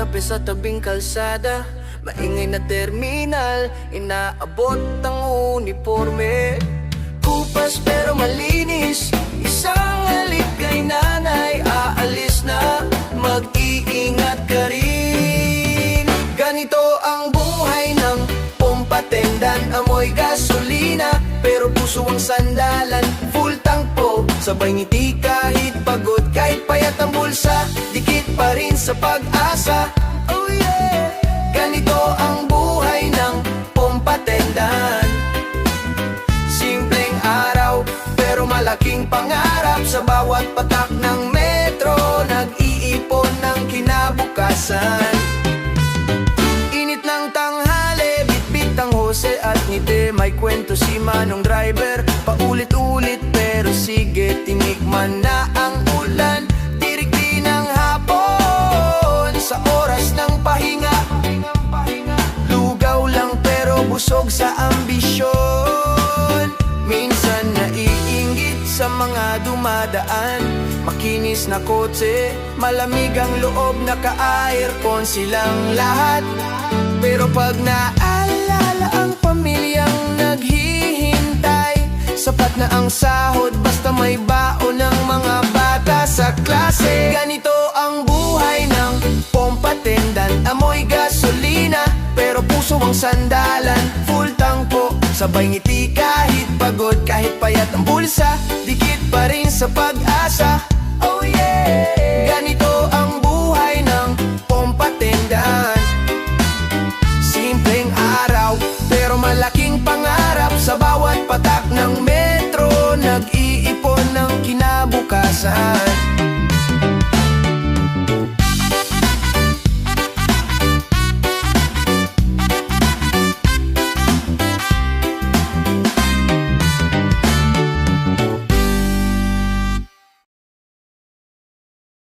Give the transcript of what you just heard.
kape sa tabing kalsada, maingay na terminal, inaabot ang uniforme. Kupas pero malinis, isang halik kay nanay, aalis na, mag-iingat ka rin. Ganito ang buhay ng pumpatendan, amoy gasolina, pero puso ang sandalan, full tank po, sabay ngiti kahit pagod, kahit payat ang bulsa, dikit pa rin sa pag-asa. Oh yeah! Ganito ang buhay ng pumpatendan. Simpleng araw, pero malaking pangarap, sa bawat patak ng metro, nag-iipon ng kinabukasan. Init ng tanghali, bitbit ang hose at ngiti, may kwento si Manong driver, paulit-ulit pero sige, tinikman na ang ulan. Tirik din ang hapon, sa oras ng pahinga, lugaw lang pero busog sa ambisyon. Minsan naiinggit sa mga dumadaan, makinis na kotse, malamig ang loob, naka-aircon silang lahat. Pero pag naalala ang pamilyang naghihintay, sapat na ang sahod basta may baon ng mga bata sa klase. Ganito ang buhay ng pumpatendan, amoy gasolina, pero puso ang sandalan, full tank po, sabay ngiti kahit pagod, kahit payat ang bulsa, dikit pa rin sa pag-asa. Oh yeah! Ganito ang buhay ng pumpatendan. Simpleng araw, pero malaking pangarap, sa bawat patak ng metro, nag-iipon